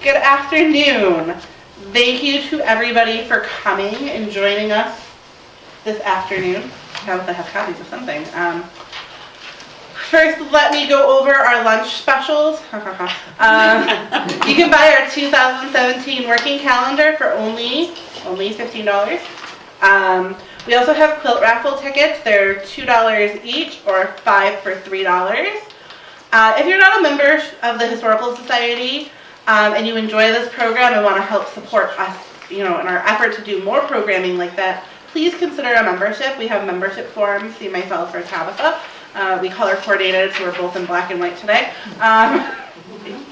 Good afternoon. Thank you to everybody for coming and joining us this afternoon. I have copies of something. First, let me go over our lunch specials. You can buy our 2017 working calendar for only $15. We also have quilt raffle tickets. They're $2 each or 5 for $3. If you're not a member of the Historical Society and you enjoy this program and want to help support us, in our effort to do more programming like that, please consider a membership. We have membership forms. See myself or Tabitha. We color coordinated, so we're both in black and white today.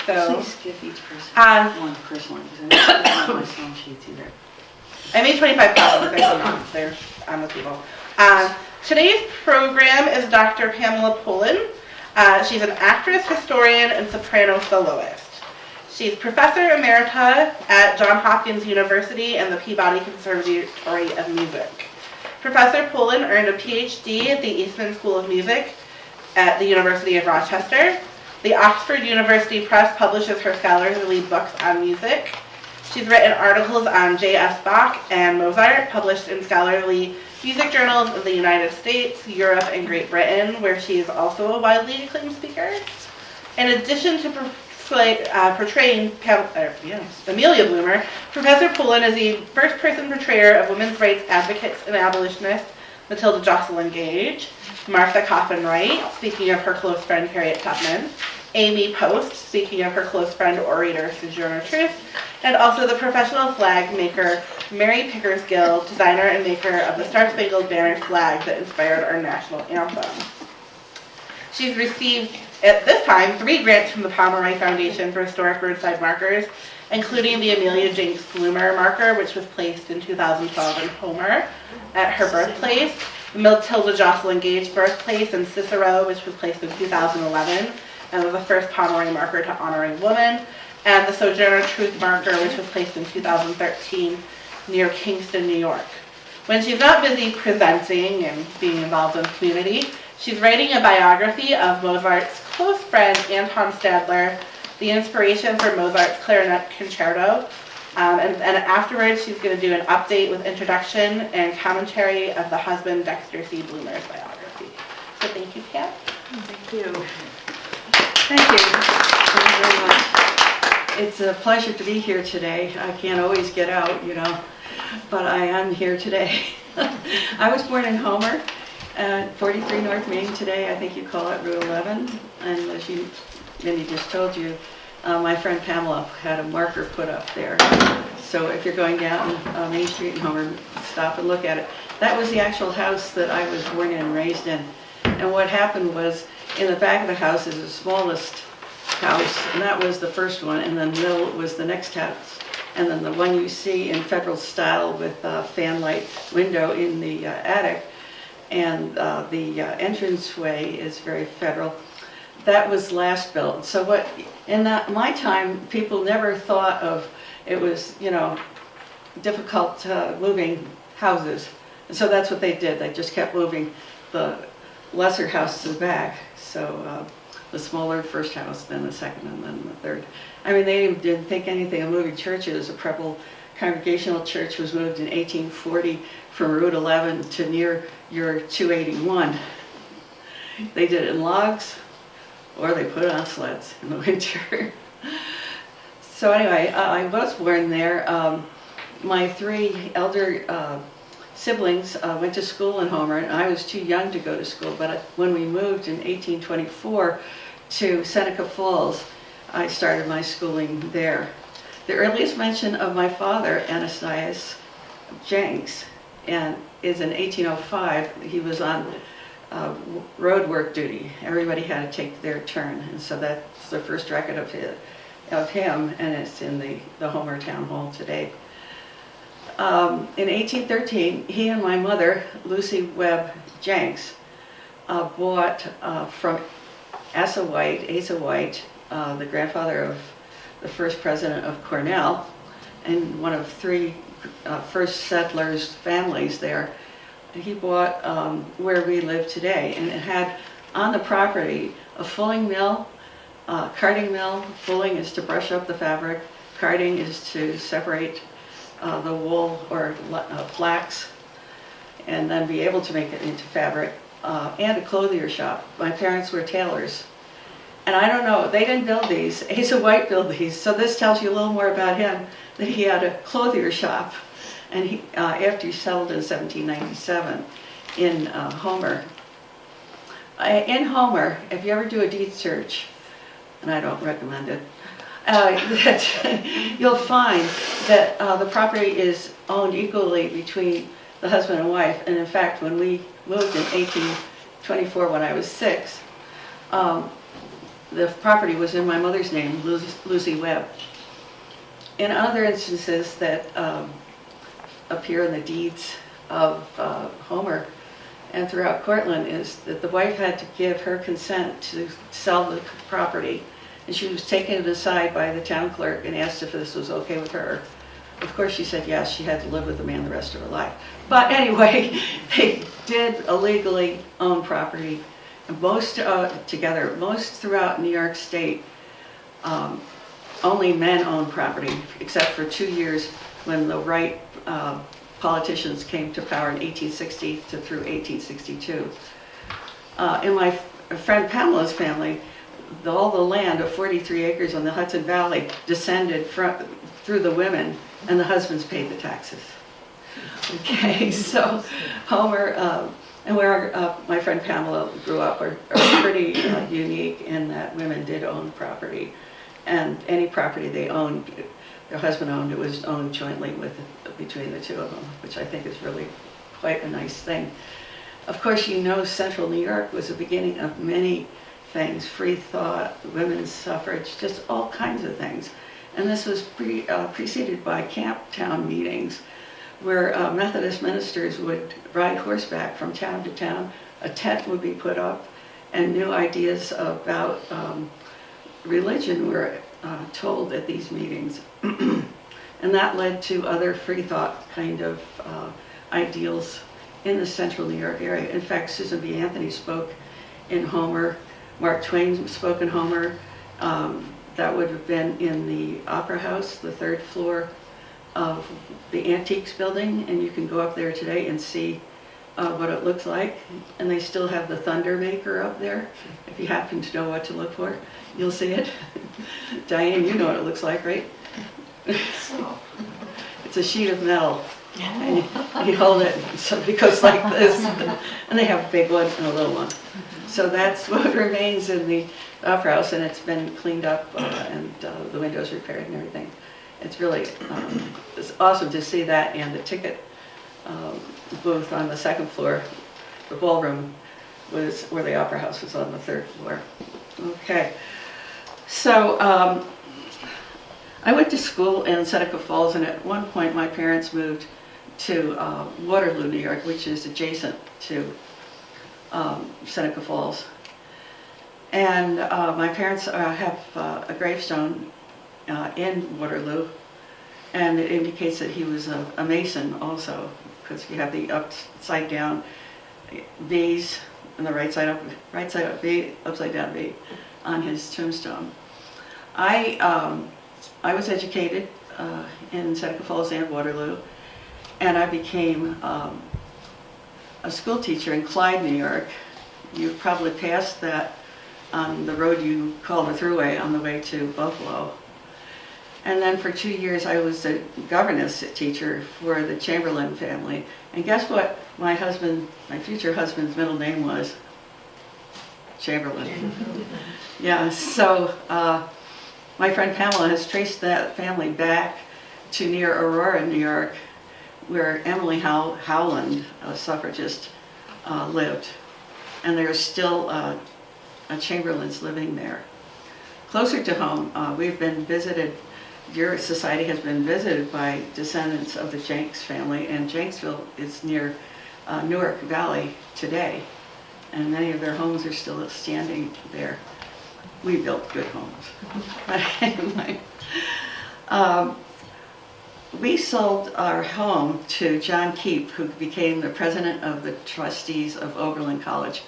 Please give each person one personally, because I don't have my song sheets either. I made 25 copies. They're on the table. Today's program is Dr. Pamela Poland. She's an actress, historian, and soprano soloist. She's Professor Emerita at Johns Hopkins University and the Peabody Conservatory of Music. Professor Poland earned a PhD at the Eastman School of Music at the University of Rochester. The Oxford University Press publishes her scholarly books on music. She's written articles on J.S. Bach and Mozart, published in scholarly music journals of the United States, Europe, and Great Britain, where she is also a widely acclaimed speaker. In addition to portraying Amelia Bloomer, Professor Poland is the first-person portrayer of women's rights advocates and abolitionists Matilda Jocelyn Gage, Martha Coffin Wright, speaking of her close friend Harriet Tubman, Amy Post, speaking of her close friend orator Sojourner Truth, and also the professional flag maker Mary Pickersgill, designer and maker of the Star-Spangled Banner flag that inspired our national anthem. She's received, at this time, 3 grants from the Pomeroy Foundation for Historic Roadside Markers, including the Amelia Jinks Bloomer marker, which was placed in 2012 in Homer at her birthplace, the Matilda Jocelyn Gage birthplace in Cicero, which was placed in 2011, and was the first Pomeroy marker to honor a woman, and the Sojourner Truth marker, which was placed in 2013 near Kingston, New York. When she's not busy presenting and being involved in the community, she's writing a biography of Mozart's close friend, Anton Stadler, the inspiration for Mozart's clarinet concerto. And afterwards, she's going to do an update with introduction and commentary of the husband, Dexter C. Bloomer's biography. So thank you, Pam. Thank you. Thank you. Thank you very much. It's a pleasure to be here today. I can't always get out, but I am here today. I was born in Homer, 43 North Main today. I think you call it Route 11. And as Mindy just told you, my friend Pamela had a marker put up there. So if you're going down Main Street in Homer, stop and look at it. That was the actual house that I was born in and raised in. And what happened was, in the back of the house is the smallest house, and that was the first one, and then middle was the next house. And then the one you see in Federal style with a fanlight window in the attic, and the entranceway is very Federal. That was last built. So in my time, people never thought of it was, difficult moving houses. And so that's what they did. They just kept moving the lesser house to the back. So the smaller first house, then the second, and then the third. I mean, they didn't think anything of moving churches. A Preble Congregational Church was moved in 1840 from Route 11 to near your 281. They did it in logs, or they put it on sleds in the winter. So anyway, I was born there. My 3 elder siblings went to school in Homer, and I was too young to go to school, but when we moved in 1824 to Seneca Falls, I started my schooling there. The earliest mention of my father, Ananias Jenks, is in 1805. He was on road work duty. Everybody had to take their turn, and so that's the first record of him, and it's in the Homer Town Hall today. In 1813, he and my mother, Lucy Webb Jenks, bought from Asa White, the grandfather of the first president of Cornell, and one of 3 first settlers' families there. He bought where we live today, and it had on the property a fulling mill, carding mill. Fulling is to brush up the fabric. carding is to separate the wool or flax and then be able to make it into fabric, and a clothier shop. My parents were tailors. And I don't know, they didn't build these. Asa White built these, so this tells you a little more about him, that he had a clothier shop, and he, after he settled in 1797 in Homer. In Homer, if you ever do a deed search, and I don't recommend it, that you'll find that the property is owned equally between the husband and wife. And in fact, when we moved in 1824, when I was 6, the property was in my mother's name, Lucy Webb. In other instances that appear in the deeds of Homer and throughout Cortland is that the wife had to give her consent to sell the property, and she was taken aside by the town clerk and asked if this was okay with her. Of course she said yes, she had to live with the man the rest of her life. But anyway, they did illegally own property. Most together, most throughout New York State, only men own property, except for 2 years when the right politicians came to power in 1860 through 1862. In my friend Pamela's family, all the land of 43 acres on the Hudson Valley descended through the women, and the husbands paid the taxes. Okay, so Homer, and where my friend Pamela grew up are pretty unique in that women did own property. And any property they owned, their husband owned, it was owned jointly between the two of them, which I think is really quite a nice thing. Of course, you know, Central New York was the beginning of many things, free thought, women's suffrage, just all kinds of things. And this was preceded by camp town meetings, where Methodist ministers would ride horseback from town to town. A tent would be put up, and new ideas about religion were told at these meetings. And that led to other free thought kind of ideals in the central New York area. In fact, Susan B. Anthony spoke in Homer. Mark Twain spoke in Homer. That would have been in the Opera House, the 3rd floor of the Antiques building, and you can go up there today and see what it looks like. And they still have the Thunder Maker up there. If you happen to know what to look for, you'll see it. Diane, you know what it looks like, right? It's a sheet of metal, and you hold it, so it goes like this. And they have a big one and a little one. So that's what remains in the Opera House, and it's been cleaned up and the windows repaired and everything. It's really it's awesome to see that, and the ticket booth on the 2nd floor. The ballroom was where the Opera House was, on the 3rd floor. Okay, so I went to school in Seneca Falls, and at one point my parents moved to Waterloo, New York, which is adjacent to Seneca Falls. And my parents have a gravestone in Waterloo, and it indicates that he was a Mason also, because you have the upside down V's and the right side up V, upside down V on his tombstone. I was educated in Seneca Falls and Waterloo, and I became a school teacher in Clyde, New York. You've probably passed that on the road you call the Thruway on the way to Buffalo. And then for 2 years I was a governess teacher for the Chamberlain family. And guess what my future husband's middle name was? Chamberlain. Yeah, so my friend Pamela has traced that family back to near Aurora, New York, where Emily Howland, a suffragist, lived. And there's still a Chamberlain's living there. Closer to home, we've been visited, your society has been visited by descendants of the Jenks family, and Jenksville is near Newark Valley today, and many of their homes are still standing there. We built good homes. But anyway, we sold our home to John Keep, who became the president of the trustees of Oberlin College,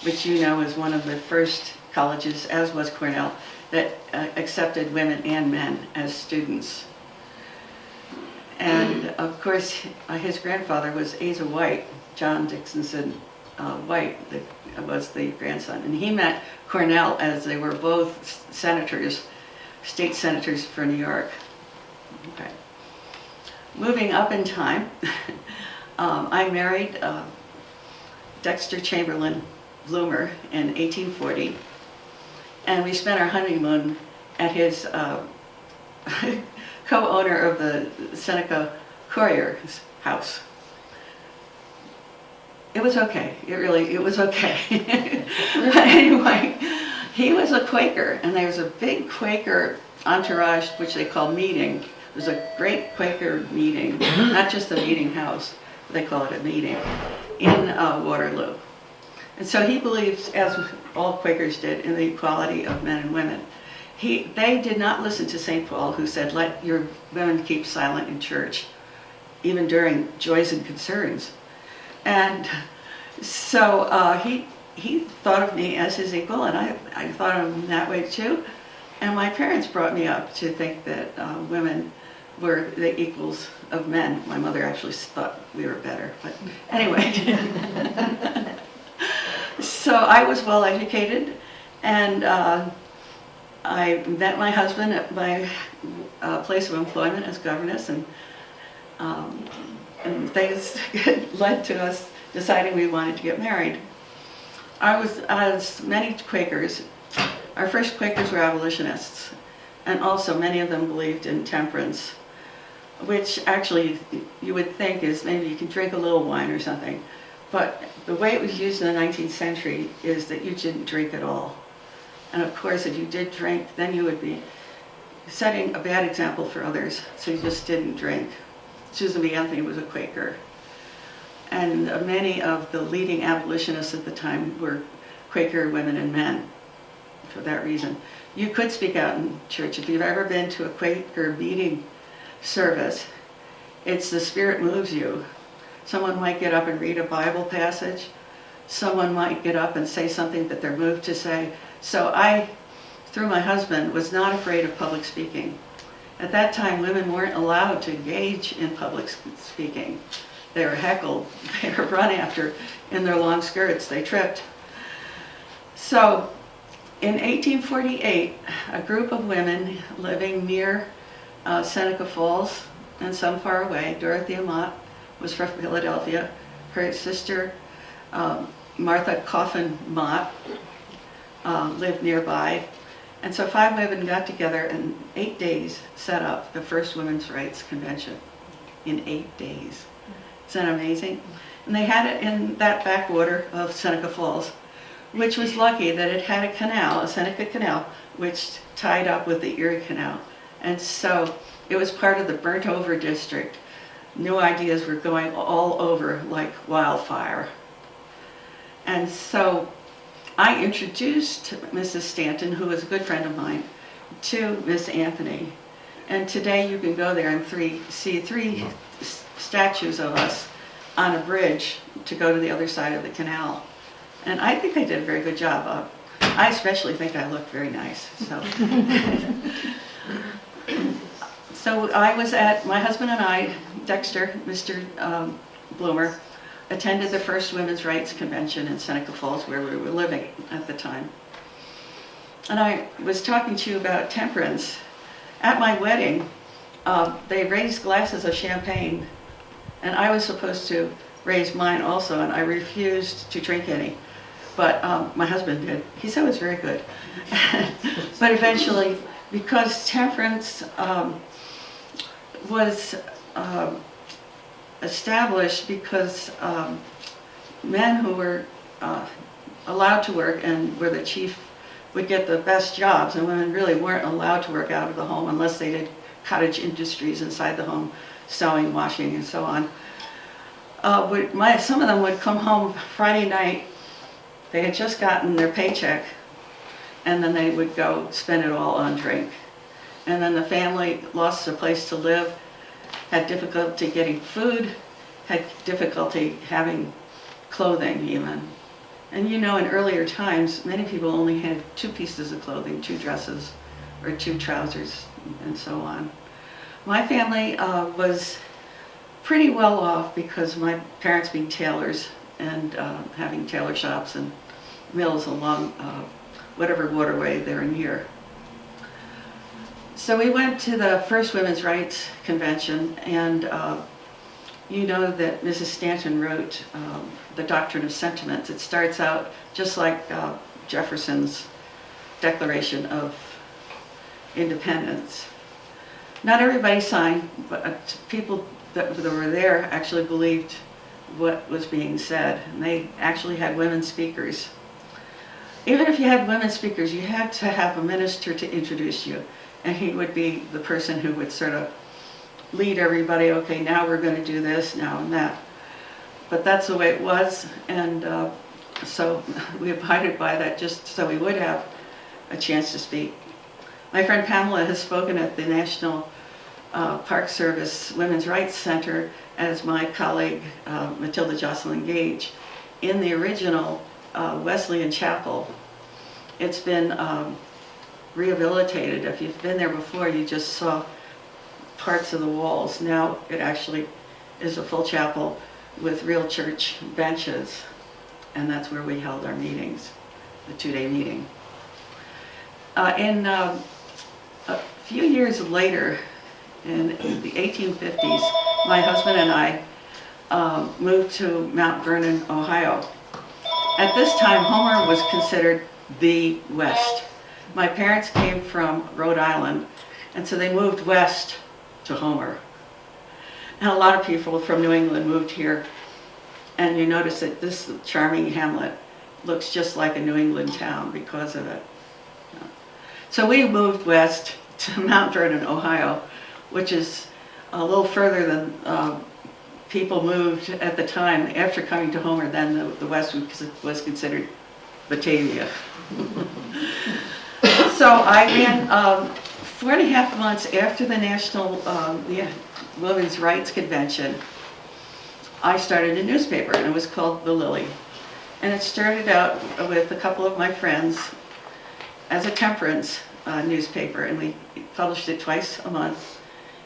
which you know is one of the first colleges, as was Cornell, that accepted women and men as students. And of course, his grandfather was Asa White, John Dickinson White, was the grandson. And he met Cornell as they were both senators, state senators for New York. Okay. Moving up in time, I married Dexter Chamberlain Bloomer in 1840, and we spent our honeymoon at his co-owner of the Seneca Courier's house. It was okay. It was okay. But anyway, he was a Quaker, and there was a big Quaker entourage, which they call meeting. It was a great Quaker meeting, not just a meeting house, they call it a meeting, in Waterloo. And so he believes, as all Quakers did, in the equality of men and women. They did not listen to St. Paul, who said, let your women keep silent in church, even during joys and concerns. And so he thought of me as his equal, and I thought of him that way too. And my parents brought me up to think that women were the equals of men. My mother actually thought we were better, but anyway. So I was well educated, and I met my husband at my place of employment as governess, and things led to us deciding we wanted to get married. As many Quakers, our first Quakers were abolitionists, and also many of them believed in temperance, which actually you would think is maybe you can drink a little wine or something, but the way it was used in the 19th century is that you didn't drink at all. And of course, if you did drink, then you would be setting a bad example for others, so you just didn't drink. Susan B. Anthony was a Quaker. And many of the leading abolitionists at the time were Quaker women and men for that reason. You could speak out in church. If you've ever been to a Quaker meeting service, it's the Spirit moves you. Someone might get up and read a Bible passage. Someone might get up and say something that they're moved to say. So I, through my husband, was not afraid of public speaking. At that time, women weren't allowed to engage in public speaking. They were heckled, they were run after in their long skirts, they tripped. So in 1848, a group of women living near Seneca Falls and some far away, Dorothea Mott was from Philadelphia, her sister Martha Coffin Mott lived nearby. And so 5 women got together and 8 days set up the first Women's Rights Convention. In 8 days. Isn't that amazing? And they had it in that backwater of Seneca Falls, which was lucky that it had a canal, a Seneca Canal, which tied up with the Erie Canal. And so it was part of the burnt over district. New ideas were going all over like wildfire. And so I introduced Mrs. Stanton, who was a good friend of mine, to Miss Anthony. And today you can go there and see three statues of us on a bridge to go to the other side of the canal. And I think they did a very good job. I especially think I look very nice. So I was my husband and I, Dexter, Mr. Bloomer, attended the first Women's Rights Convention in Seneca Falls, where we were living at the time. And I was talking to you about temperance. At my wedding, they raised glasses of champagne, and I was supposed to raise mine also, and I refused to drink any. But my husband did. He said it was very good. But eventually, because temperance was established because men who were allowed to work and were the chief would get the best jobs, and women really weren't allowed to work out of the home unless they did cottage industries inside the home, sewing, washing, and so on. Some of them would come home Friday night. They had just gotten their paycheck, and then they would go spend it all on drink. And then the family lost a place to live, had difficulty getting food, had difficulty having clothing even. And you know, in earlier times, many people only had 2 pieces of clothing, 2 dresses, or 2 trousers, and so on. My family was pretty well off because my parents being tailors and having tailor shops and mills along whatever waterway they're near. So we went to the first Women's Rights Convention, and you know that Mrs. Stanton wrote the Doctrine of Sentiments. It starts out just like Jefferson's Declaration of Independence. Not everybody signed, but people that were there actually believed what was being said, and they actually had women speakers. Even if you had women speakers, you had to have a minister to introduce you, and he would be the person who would sort of lead everybody, okay, now we're going to do this, now and that. But that's the way it was, and so we abided by that just so we would have a chance to speak. My friend Pamela has spoken at the National Park Service Women's Rights Center as my colleague Matilda Jocelyn Gage in the original Wesleyan Chapel. It's been rehabilitated. If you've been there before, you just saw parts of the walls. Now it actually is a full chapel with real church benches, and that's where we held our meetings, the 2-day meeting. A few years later, in the 1850s, my husband and I moved to Mount Vernon, Ohio. At this time, Homer was considered the West. My parents came from Rhode Island, and so they moved west to Homer. And a lot of people from New England moved here, and you notice that this charming hamlet looks just like a New England town because of it. So we moved west to Mount Vernon, Ohio, which is a little further than people moved at the time after coming to Homer. Then the West was considered Batavia. So I ran 4.5 months after the National Women's Rights Convention. I started a newspaper, and it was called The Lily. And it started out with a couple of my friends as a temperance newspaper, and we published it twice a month.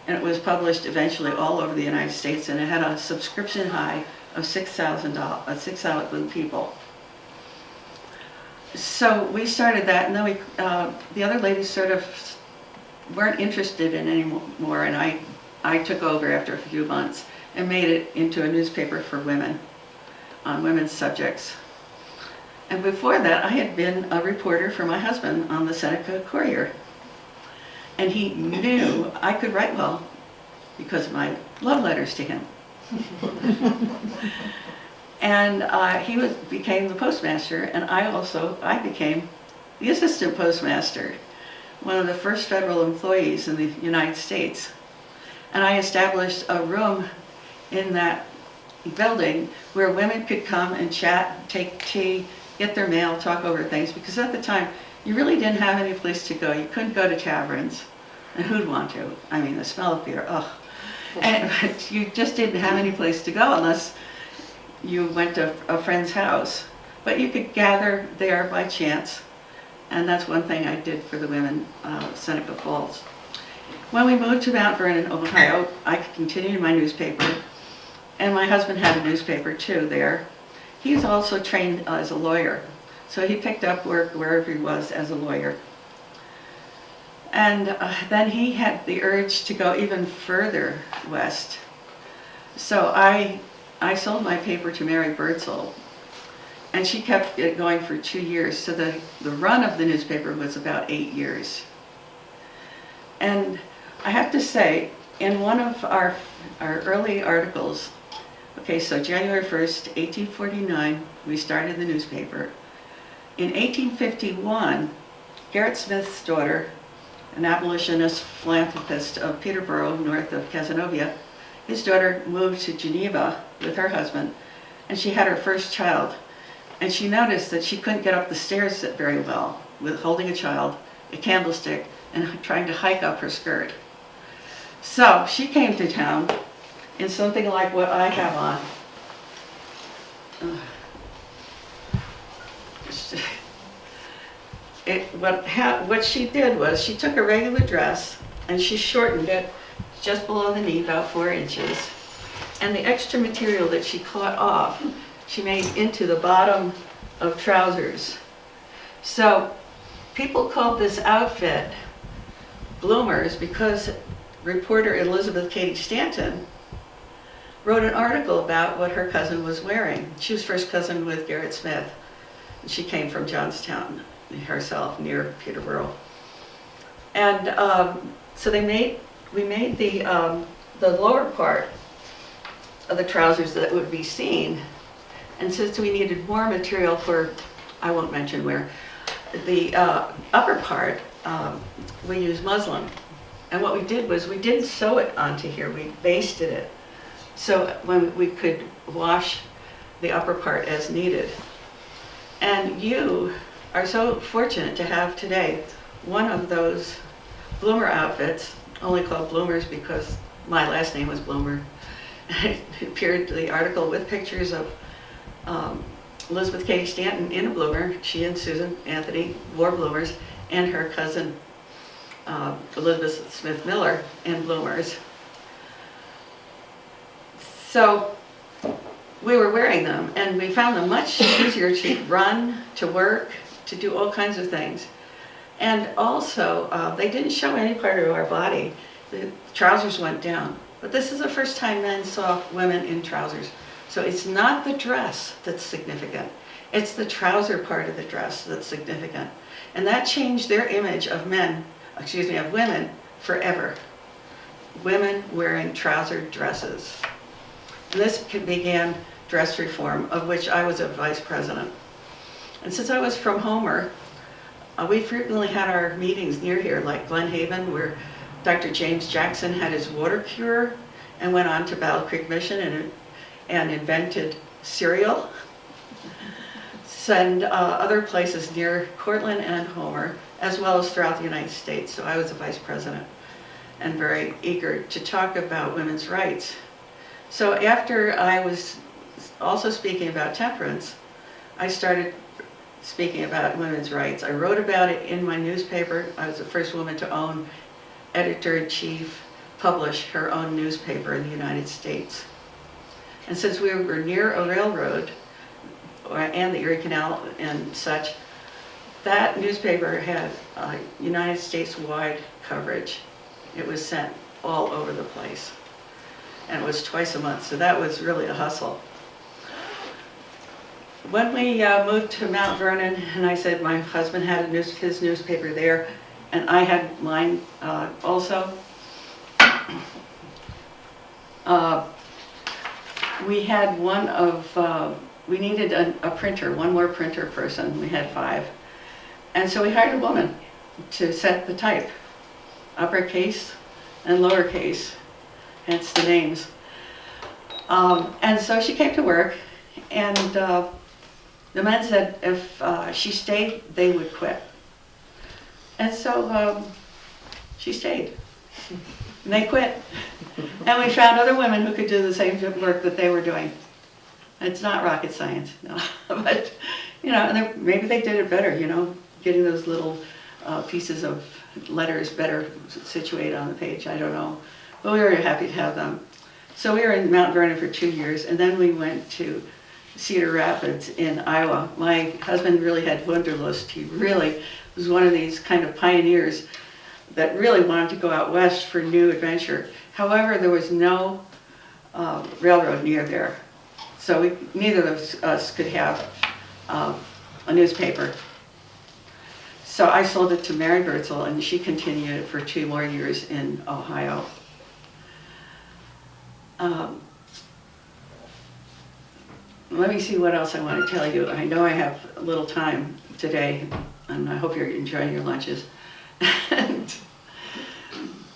And it was published eventually all over the United States, and it had a subscription high of 6,000 people. So we started that, and then the other ladies sort of weren't interested in it anymore, and I took over after a few months and made it into a newspaper for women on women's subjects. And before that, I had been a reporter for my husband on the Seneca Courier. And he knew I could write well because of my love letters to him. And he became the postmaster, and I became the assistant postmaster, one of the first federal employees in the United States. And I established a room in that building where women could come and chat, take tea, get their mail, talk over things, because at the time, you really didn't have any place to go. You couldn't go to taverns, and who'd want to? I mean, the smell of beer, ugh. But you just didn't have any place to go unless you went to a friend's house. But you could gather there by chance, and that's one thing I did for the women of Seneca Falls. When we moved to Mount Vernon, Ohio, I continued my newspaper, and my husband had a newspaper too there. He's also trained as a lawyer, so he picked up work wherever he was as a lawyer. And then he had the urge to go even further west. So I sold my paper to Mary Birdsall, and she kept it going for 2 years. So the run of the newspaper was about 8 years. And I have to say, in one of our early articles, okay, so January 1st, 1849, we started the newspaper. In 1851, Gerrit Smith's daughter, an abolitionist philanthropist of Peterborough, north of Cazenovia, his daughter moved to Geneva with her husband, and she had her first child. And she noticed that she couldn't get up the stairs very well with holding a child, a candlestick, and trying to hike up her skirt. So she came to town in something like what I have on. what she did was she took a regular dress and she shortened it just below the knee, about 4 inches. And the extra material that she cut off, she made into the bottom of trousers. So people called this outfit bloomers because reporter Elizabeth Cady Stanton wrote an article about what her cousin was wearing. She was first cousin with Garrett Smith. She came from Johnstown herself, near Peterborough. And so we made the lower part of the trousers that would be seen. And since we needed more material for, I won't mention where, the upper part, we used muslin. And what we did was we didn't sew it onto here, we basted it. So when we could wash the upper part as needed. And you are so fortunate to have today one of those bloomer outfits, only called bloomers because my last name was Bloomer. It appeared in the article with pictures of Elizabeth Cady Stanton in a bloomer. She and Susan Anthony wore bloomers, and her cousin Elizabeth Smith Miller in bloomers. So we were wearing them, and we found them much easier to run, to work, to do all kinds of things. And also, they didn't show any part of our body. The trousers went down. But this is the first time men saw women in trousers. So it's not the dress that's significant. It's the trouser part of the dress that's significant. And that changed their image of women forever. Women wearing trousered dresses. And this began dress reform, of which I was a vice president. And since I was from Homer, we frequently had our meetings near here, like Glen Haven, where Dr. James Jackson had his water cure and went on to Battle Creek Mission and invented cereal. And other places near Cortland and Homer, as well as throughout the United States. So I was a vice president and very eager to talk about women's rights. So after I was also speaking about temperance, I started speaking about women's rights. I wrote about it in my newspaper. I was the first woman to own, editor-in-chief, publish her own newspaper in the United States. And since we were near a railroad, and the Erie Canal and such, that newspaper had United States-wide coverage. It was sent all over the place. And it was twice a month, so that was really a hustle. When we moved to Mount Vernon, and I said my husband had his newspaper there, and I had mine also, we had we needed a printer, one more printer person. We had 5. And so we hired a woman to set the type, uppercase and lowercase, hence the names. And so she came to work, and the men said if she stayed, they would quit. And so she stayed, and they quit. And we found other women who could do the same work that they were doing. It's not rocket science, no. But, and maybe they did it better, getting those little pieces of letters better situated on the page, I don't know. But we were happy to have them. So we were in Mount Vernon for 2 years, and then we went to Cedar Rapids in Iowa. My husband really had wanderlust. He really was one of these kind of pioneers that really wanted to go out west for new adventure. However, there was no railroad near there. So neither of us could have a newspaper. So I sold it to Mary Bertzel, and she continued it for 2 more years in Ohio. Let me see what else I want to tell you. I know I have a little time today, and I hope you're enjoying your lunches.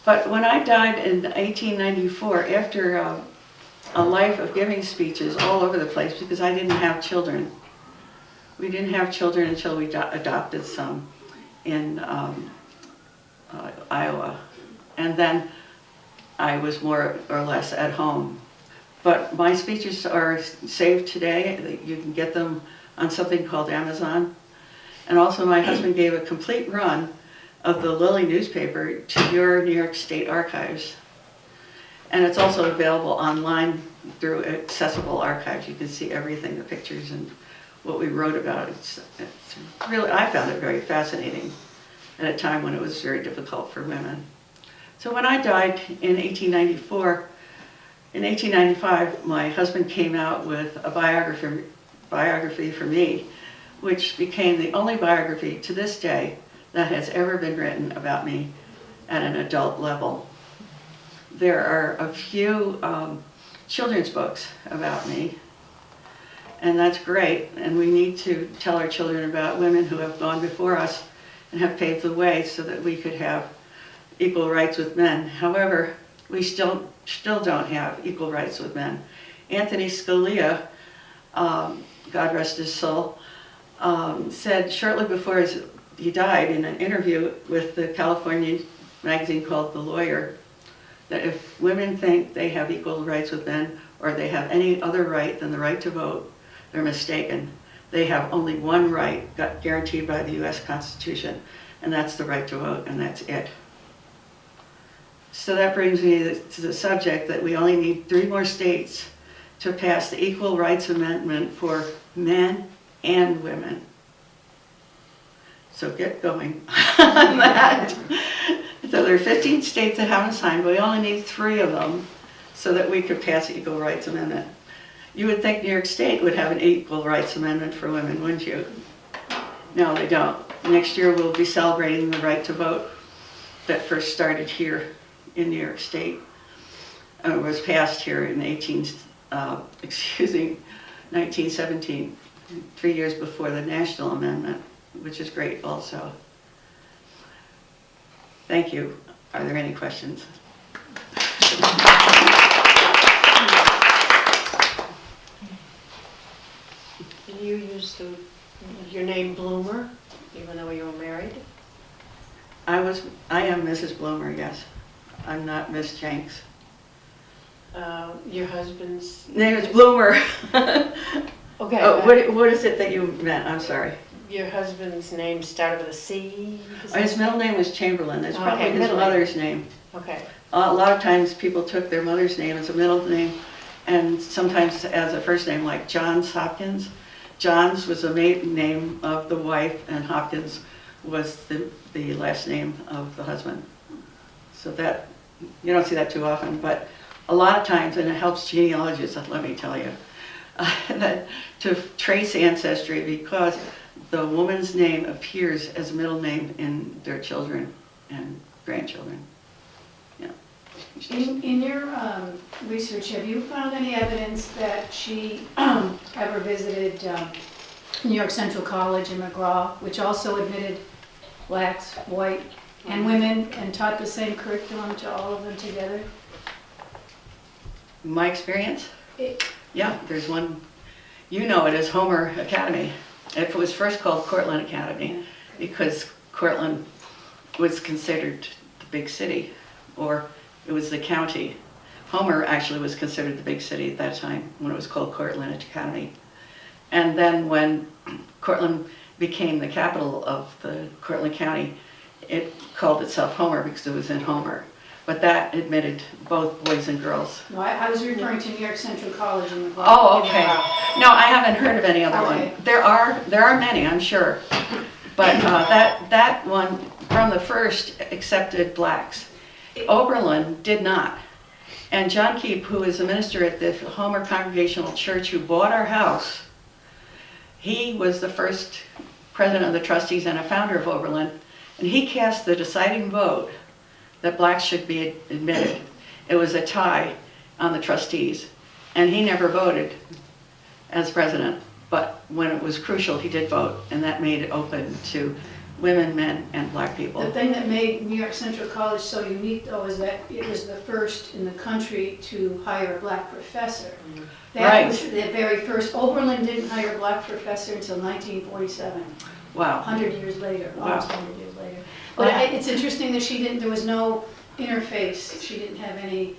But when I died in 1894, after a life of giving speeches all over the place, because I didn't have children. We didn't have children until we adopted some in Iowa. And then I was more or less at home. But my speeches are saved today. You can get them on something called Amazon. And also my husband gave a complete run of the Lily newspaper to your New York State Archives. And it's also available online through accessible archives. You can see everything, the pictures and what we wrote about. It's really, I found it very fascinating at a time when it was very difficult for women. So when I died in 1894, in 1895, my husband came out with a biography for me, which became the only biography to this day that has ever been written about me at an adult level. There are a few children's books about me, and that's great, and we need to tell our children about women who have gone before us and have paved the way so that we could have equal rights with men. However, we still don't have equal rights with men. Anthony Scalia, God rest his soul, said shortly before he died in an interview with the California magazine called The Lawyer, that if women think they have equal rights with men or they have any other right than the right to vote, they're mistaken. They have only one right guaranteed by the US Constitution, and that's the right to vote, and that's it. So that brings me to the subject that we only need 3 more states to pass the Equal Rights Amendment for men and women. So get going on that. So there are 15 states that haven't signed, but we only need 3 of them so that we could pass the Equal Rights Amendment. You would think New York State would have an Equal Rights Amendment for women, wouldn't you? No, they don't. Next year we'll be celebrating the right to vote that first started here in New York State. It was passed here in 1917, 3 years before the National Amendment, which is great also. Thank you. Are there any questions? You used your name Bloomer, even though you were married? I am Mrs. Bloomer, yes. I'm not Miss Jenks. Your husband's Name is Bloomer. okay. Oh, what is it that you meant? I'm sorry. Your husband's name started with a C? His middle name was Chamberlain. It's probably Okay, his middle mother's name. Okay. A lot of times people took their mother's name as a middle name and sometimes as a first name, like Johns Hopkins. Johns was the maiden name of the wife and Hopkins was the last name of the husband. So that, you don't see that too often, but a lot of times, and it helps genealogists, let me tell you, that to trace ancestry because the woman's name appears as a middle name in their children and grandchildren. Yeah. In your research, have you found any evidence that she ever visited New York Central College in McGraw, which also admitted blacks, white, and women, and taught the same curriculum to all of them together? My experience? Yeah, there's one, you know it as Homer Academy. It was first called Cortland Academy because Cortland was considered the big city, or it was the county. Homer actually was considered the big city at that time when it was called Cortland Academy. And then when Cortland became the capital of the Cortland County, it called itself Homer because it was in Homer. But that admitted both boys and girls. No, I was referring to New York Central College in McGraw. Oh, okay. No, I haven't heard of any other Okay. one. There are many, I'm sure. But that one, from the first, accepted blacks. Oberlin did not. And John Keep, who is a minister at the Homer Congregational Church who bought our house, he was the first president of the trustees and a founder of Oberlin. And he cast the deciding vote that blacks should be admitted. It was a tie on the trustees, and he never voted as president, but when it was crucial, he did vote, and that made it open to women, men, and black people. The thing that made New York Central College so unique, though, is that it was the first in the country to hire a black professor. That Right. was the very first. Oberlin didn't hire a black professor until 1947. Wow. 100 years later, Wow. almost 100 years later. But Wow. it's interesting that there was no interface. She didn't have any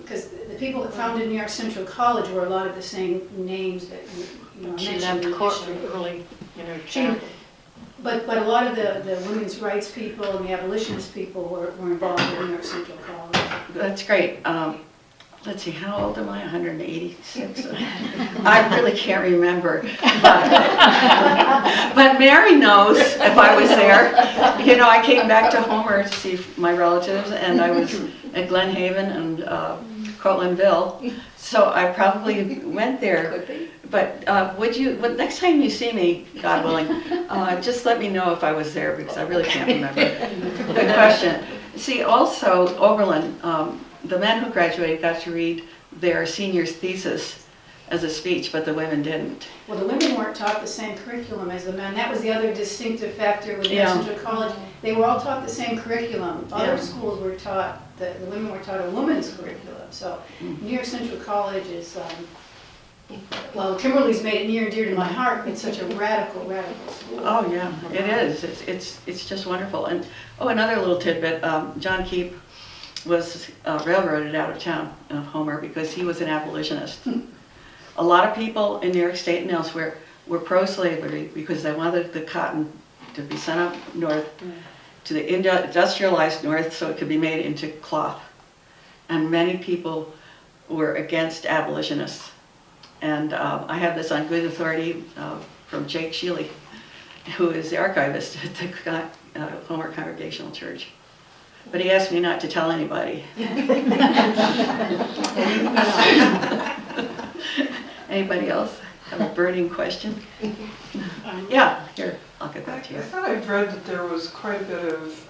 because the people that founded New York Central College were a lot of the same names that you know, I She mentioned left in court history. early in her She- childhood. But a lot of the women's rights people and the abolitionist people were involved in New York Central College. That's great. Let's see, how old am I? 186? I really can't remember. But Mary knows if I was there. You know, I came back to Homer to see my relatives, and I was at Glen Haven and Cortlandville. So I probably went there. Could be. But next time you see me, God willing, just let me know if I was there, because I really can't remember. Good question. See, also, Oberlin, the men who graduated got to read their senior's thesis as a speech, but the women didn't. Well, the women weren't taught the same curriculum as the men. That was the other distinctive factor with New York Yeah. Central College. They were all taught the same curriculum. Yeah. Other schools were taught, the women were taught a woman's curriculum. So New York Central College is, well, Kimberly's made it near and dear to my heart. It's such a radical school. Oh, yeah, it is. It's just wonderful. And, oh, another little tidbit, John Keep was railroaded out of town of Homer because he was an abolitionist. A lot of people in New York State and elsewhere were pro-slavery because they wanted the cotton to be sent up north to the industrialized north so it could be made into cloth. And many people were against abolitionists. And I have this on good authority from Jake Shealy, who is the archivist at the Homer Congregational Church. But he asked me not to tell anybody. Anybody else have a burning question? Yeah, here, I'll get back to you. I thought I'd read that there was quite a bit of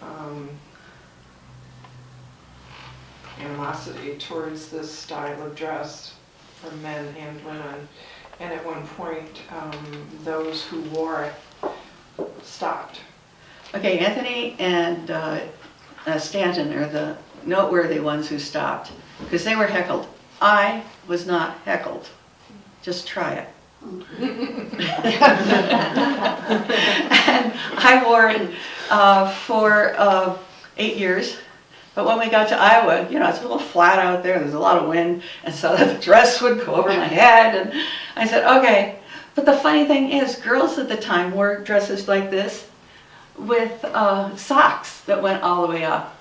animosity towards this style of dress for men and women. And at one point, those who wore it stopped. Okay, Anthony and Stanton are the noteworthy ones who stopped because they were heckled. I was not heckled. Just try it. And I wore it for 8 years. But when we got to Iowa, you know, it's a little flat out there. There's a lot of wind. And so the dress would go over my head. And I said, okay. But the funny thing is, girls at the time wore dresses like this with socks that went all the way up.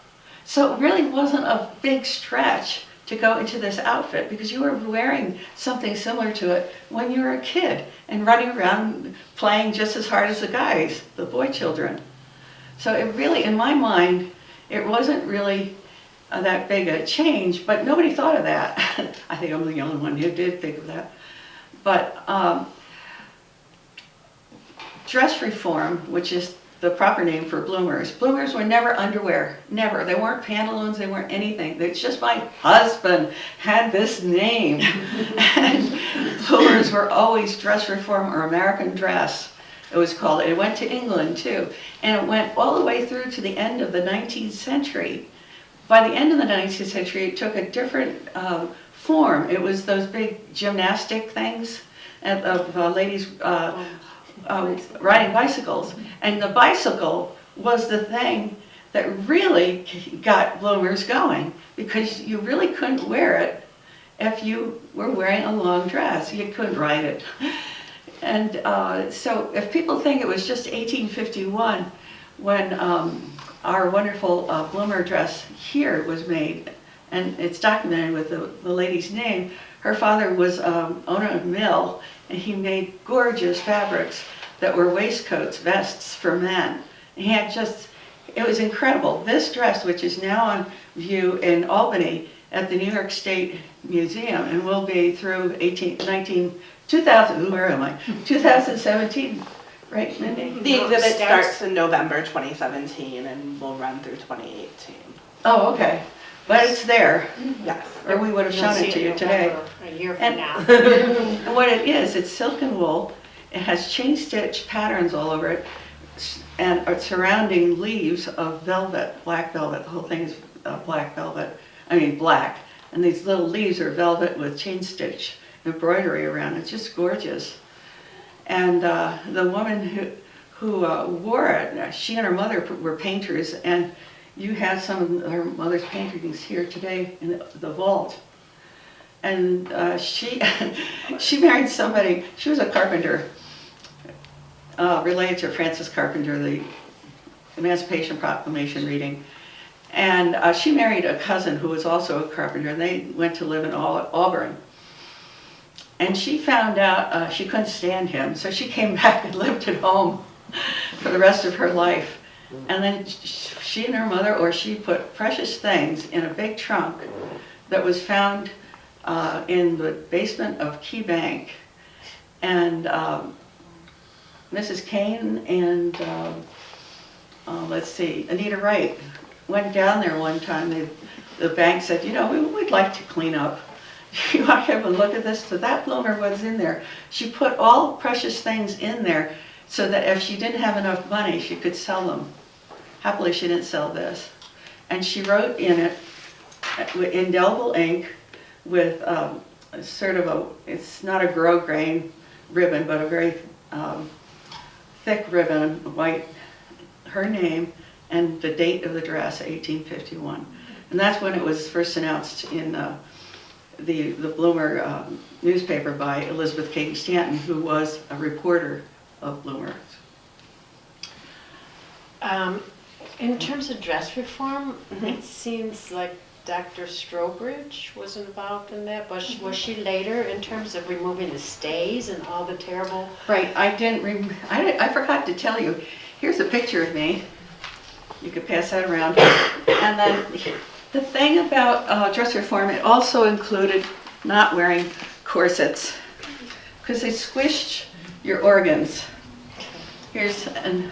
So it really wasn't a big stretch to go into this outfit because you were wearing something similar to it when you were a kid and running around playing just as hard as the guys, the boy children. So it really, in my mind, it wasn't really that big a change, but nobody thought of that. I think I'm the only one who did think of that. But dress reform, which is the proper name for bloomers. Bloomers were never underwear, never. They weren't pantaloons, they weren't anything. It's just my husband had this name. And bloomers were always dress reform or American dress, it was called. It went to England too. And it went all the way through to the end of the 19th century. By the end of the 19th century, it took a different form. It was those big gymnastic things of ladies riding bicycles. And the bicycle was the thing that really got bloomers going because you really couldn't wear it if you were wearing a long dress. You couldn't ride it. And so if people think it was just 1851 when our wonderful bloomer dress here was made, and it's documented with the lady's name, her father was owner of a mill, and he made gorgeous fabrics that were waistcoats, vests for men. And he had just, it was incredible. This dress, which is now on view in Albany at the New York State Museum and will be through 2017, right, Mindy? The exhibit starts in November 2017 and will run through 2018. Oh, okay. But it's there, Yes. or we would have shown it to you today. A year from And- now. And what it is, it's silk and wool. It has chain stitch patterns all over it and surrounding leaves of velvet, black velvet. The whole thing is black velvet, black. And these little leaves are velvet with chain stitch embroidery around. It's just gorgeous. And the woman who wore it, she and her mother were painters, and you have some of her mother's paintings here today in the vault. And she married somebody, she was a carpenter, related to Francis Carpenter, the Emancipation Proclamation reading. And she married a cousin who was also a carpenter, and they went to live in Auburn. And she found out she couldn't stand him, so she came back and lived at home for the rest of her life. And then she and her mother, or she put precious things in a big trunk that was found in the basement of Key Bank. And Mrs. Kane and, let's see, Anita Wright went down there one time. The bank said, you know, we'd like to clean up. You want to have a look at this? So that bloomer was in there. She put all precious things in there so that if she didn't have enough money, she could sell them. Happily, she didn't sell this. And she wrote in it, with indelible ink, with sort of a, it's not a grosgrain ribbon, but a very thick ribbon, white, her name and the date of the dress, 1851. And that's when it was first announced in the Bloomer newspaper by Elizabeth Cady Stanton, who was a reporter of Bloomer. In terms of dress reform, it seems like Dr. Strobridge was involved in that. Was she later in terms of removing the stays and all the terrible? Right, I forgot to tell you, here's a picture of me. You could pass that around. And then the thing about dress reform, it also included not wearing corsets because they squished your organs. Here's an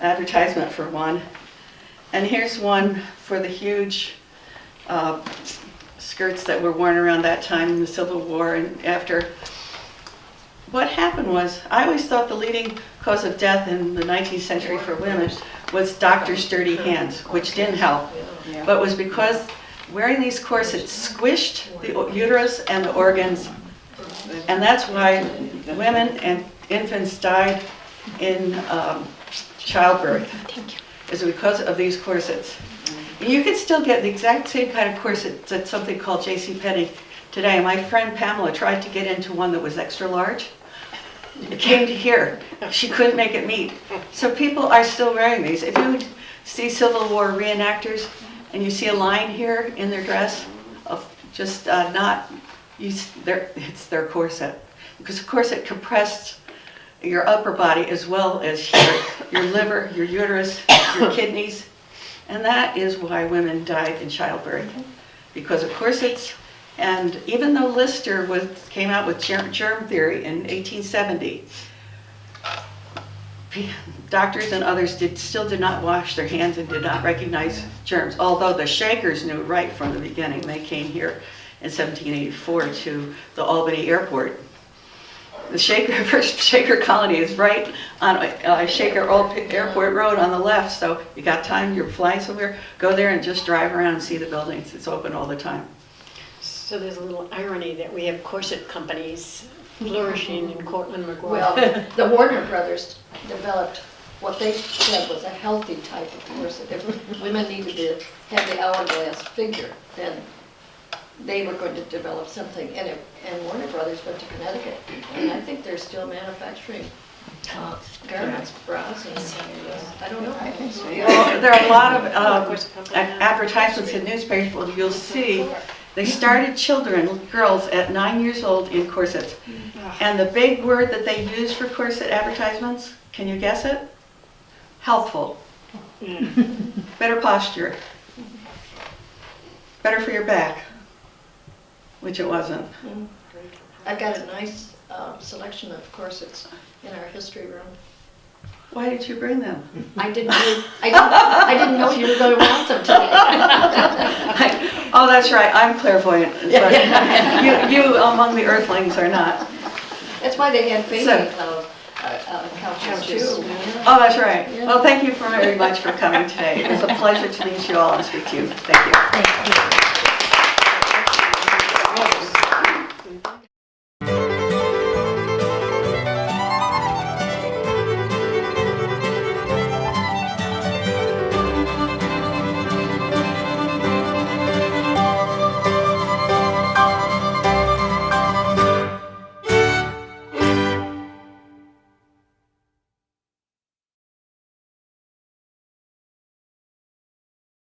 advertisement for one. And here's one for the huge skirts that were worn around that time in the Civil War and after. What happened was, I always thought the leading cause of death in the 19th century for women was doctors' dirty hands, which didn't help. But it was because wearing these corsets squished the uterus and the organs, and that's why women and infants died in childbirth, is because of these corsets. And you can still get the exact same kind of corsets at something called JCPenney today. My friend Pamela tried to get into one that was extra large. It came to here. She couldn't make it meet. So people are still wearing these. If you see Civil War reenactors and you see a line here in their dress of just it's their corset. Because the corset compressed your upper body as well as your liver, your uterus, your kidneys. And that is why women died in childbirth, because of corsets. And even though Lister came out with germ theory in 1870, doctors and others still did not wash their hands and did not recognize germs, although the Shakers knew right from the beginning. They came here in 1784 to the Albany airport. The first Shaker colony is right on Shaker Old Airport Road on the left, so you got time, you're flying somewhere, go there and just drive around and see the buildings. It's open all the time. So there's a little irony that we have corset companies flourishing in Cortland McGraw. Well, the Warner Brothers developed what they said was a healthy type of corset. If women needed to have the hourglass figure, then they were going to develop something. And Warner Brothers went to Connecticut, and I think they're still manufacturing garments, bras, and I don't know. I think so. Well, there are a lot of advertisements in newspapers. You'll see they started girls at 9 years old in corsets. And the big word that they use for corset advertisements, can you guess it? Healthful. Better posture. Better for your back, which it wasn't. I've got a nice selection of corsets in our history room. Why did you bring them? I didn't know you were going to want them today. Oh, that's right, I'm clairvoyant. But you among the earthlings are not. That's why they had fading couches too. Oh, that's right. Well, thank you very much for coming today. It was a pleasure to meet you all and speak to you. Thank you. Thank you.